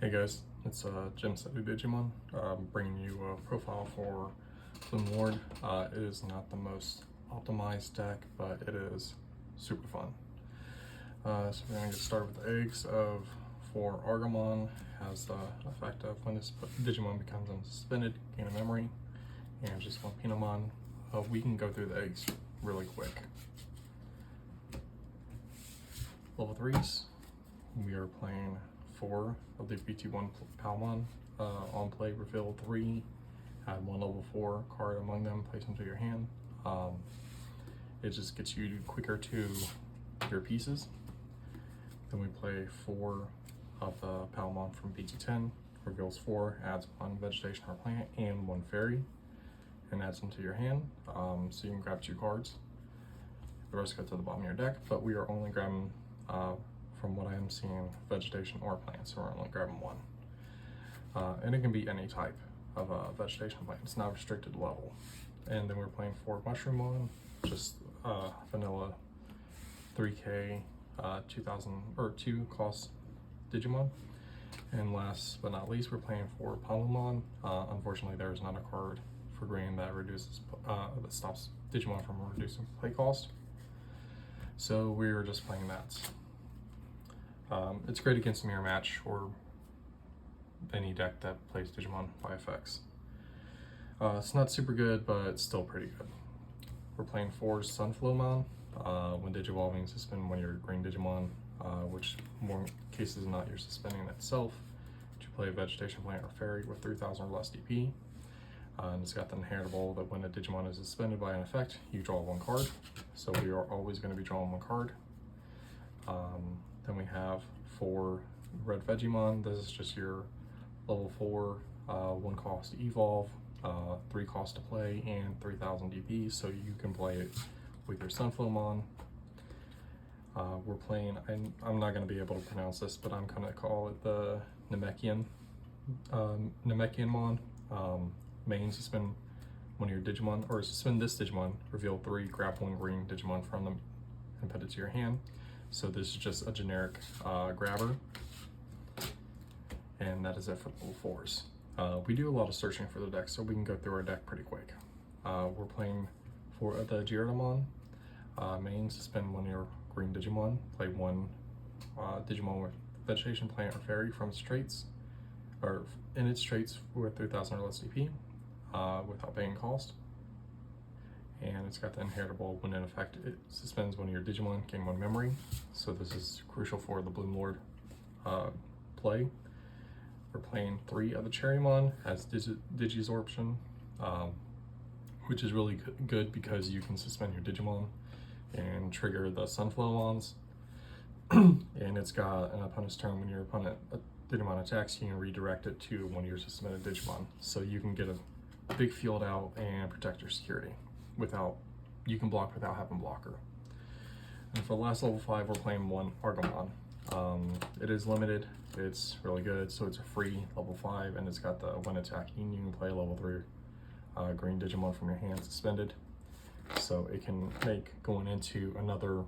Hey guys, it's Jim Study Digimon, bringing you a profile for Bloomlord. It is not the most optimized deck, but it is super fun. So we're going to get started with the eggs of for Argamon. Has the effect of when this Digimon becomes unsuspended, gain a memory, and just one Pinamon. We can go through the eggs really quick. Level 3s, we are playing 4 of the BT10 Palmon. On play, reveal 3, add 1 level 4 card among them, place them to your hand. It just gets you quicker to your pieces. Then we play 4 of the Palmon from BT10, reveals 4, adds 1 vegetation or plant and 1 fairy, and adds them to your hand. So you can grab 2 cards. The rest go to the bottom of your deck, but we are only grabbing from what I am seeing, vegetation or plant, so we're only grabbing 1. And it can be any type of vegetation plant. It's not restricted level. And then we're playing 4 Mushroomon, just vanilla 3K 2000 or 2 cost Digimon. And last but not least, we're playing 4 Palmon. Unfortunately, there is not a card for green that reduces that stops Digimon from reducing play cost. So we were just playing that. It's great against Mirror Match or any deck that plays Digimon by effects. It's not super good, but it's still pretty good. We're playing 4 Sunflowmon. When Digivolving, suspend one of your green Digimon, which more cases than not you're suspending itself to play a vegetation plant or fairy with 3000 or less DP. And it's got the inheritable that when a Digimon is suspended by an effect, you draw 1 card. So we are always going to be drawing 1 card. Then we have 4 Red Vegemon. This is just your level 4, 1 cost to evolve, 3 cost to play, and 3000 DP, so you can play it with your Sunflowmon. We're playing, I'm not going to be able to pronounce this, but I'm going to call it the Namekianmon. Main, suspend one of your Digimon, or suspend this Digimon, reveal 3, grab 1 green Digimon from them, and put it to your hand. So this is just a generic grabber, and that is it for level 4s. We do a lot of searching for the deck, so we can go through our deck pretty quick. We're playing for the Gyaradomon. Main, suspend one of your green Digimon, play 1 Digimon with vegetation, plant, or fairy from its traits, or in its traits with 3000 or less DP, without paying cost. And it's got the inheritable when in effect it suspends one of your Digimon, gain 1 memory. So this is crucial for the Bloomlord play. We're playing 3 of the Cherrymon, has Digisorption, which is really good because you can suspend your Digimon and trigger the Sunflowmons. And it's got an opponent's turn, when your opponent Digimon attacks, you can redirect it to one of your suspended Digimon. So you can get a big field out and protect your security without, you can block without having blocker. And for the last level 5, we're playing 1 Argamon. It is limited, it's really good, so it's a free level 5, and it's got the when attacking, you can play level 3 green Digimon from your hand suspended. So it can make going into another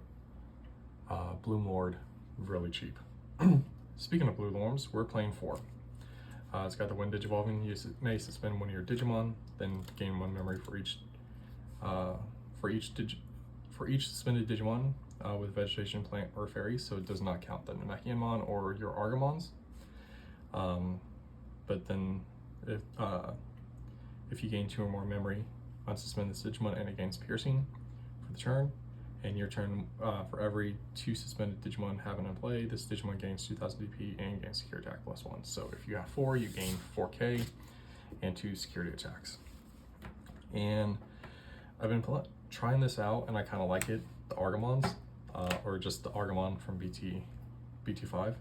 Bloomlord really cheap. Speaking of Bloomlords, we're playing 4. It's got the when Digivolving, you may suspend one of your Digimon, then gain 1 memory for each suspended Digimon with vegetation, plant, or fairy. So it does not count the Namekianmon or your Argamons. But then if you gain 2 or more memory, unsuspend this Digimon and it gains piercing for the turn. And your turn, for every 2 suspended Digimon having in play, this Digimon gains 2000 DP and gains security attack +1. So if you have 4, you gain 4K and 2 security attacks. And I've been trying this out, and I kind of like it. The Argamons, or just the Argamon from BT5.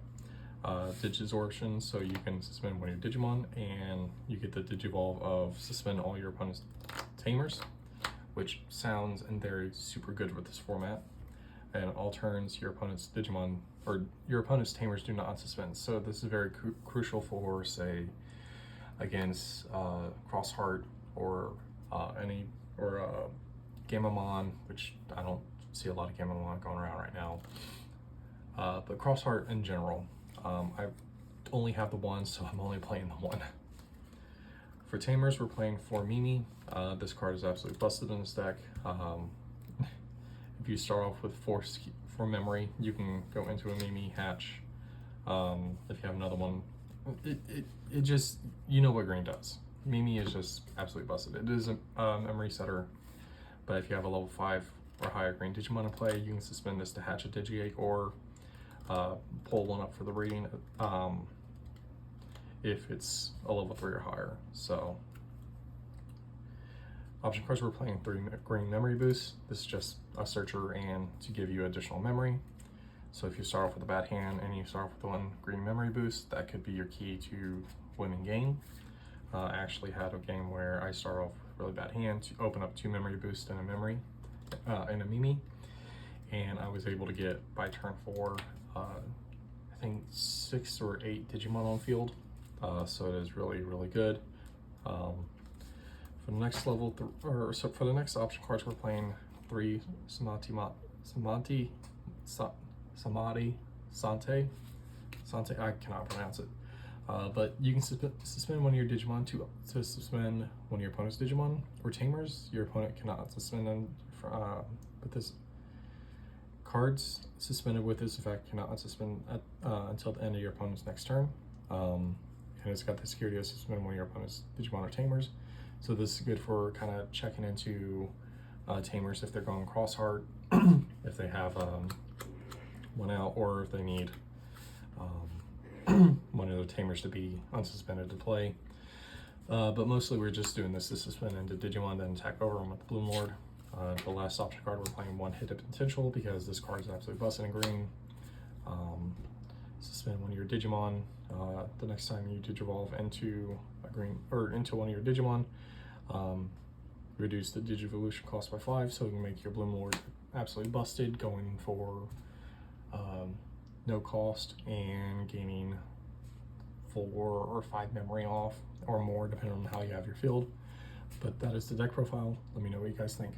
Digisorption, so you can suspend one of your Digimon, and you get the Digivolve of suspend all your opponent's Tamers, which sounds in theory super good with this format. And all turns, your opponent's Digimon, or your opponent's Tamers do not unsuspend. So this is very crucial for, say, against Crossheart or Gamamon, which I don't see a lot of Gamamon going around right now. But Crossheart in general, I've only have the one, so I'm only playing the one. For Tamers, we're playing 4 Mimi. This card is absolutely busted in this deck. If you start off with 4 memory, you can go into a Mimi hatch. If you have another one, it just, you know what green does. Mimi is just absolutely busted. It is a memory setter, but if you have a level 5 or higher green Digimon in play, you can suspend this to hatch a Digi-Egg or pull one up for the rating if it's a level 3 or higher. So option cards, we're playing 3 green memory boosts. This is just a searcher and to give you additional memory. So if you start off with a bad hand and you start off with 1 green memory boost, that could be your key to winning game. I actually had a game where I started off with a really bad hand to open up 2 memory boosts and a memory in a Mimi, and I was able to get by turn 4 I think 6 or 8 Digimon on field. So it is really, really good. For the next level, so for the next option cards, we're playing 3 Samadhi, Sante. I cannot pronounce it. But you can suspend one of your Digimon to suspend one of your opponent's Digimon or Tamers. Your opponent cannot suspend them with this. Cards suspended with this effect cannot unsuspend until the end of your opponent's next turn. And it's got the security to suspend one of your opponent's Digimon or Tamers. So this is good for kind of checking into Tamers if they're going cross-heart, if they have one out, or if they need one of the Tamers to be unsuspended to play. But mostly we're just doing this to suspend into Digimon, then attack over them with the Bloomlord. The last option card, we're playing 1 hit of potential because this card is absolutely busted in green. Suspend one of your Digimon. The next time you Digivolve into a green or into one of your Digimon, reduce the Digivolution cost by 5, so you can make your Bloomlord absolutely busted, going for no cost and gaining 4 or 5 memory off or more, depending on how you have your field. But that is the deck profile. Let me know what you guys think.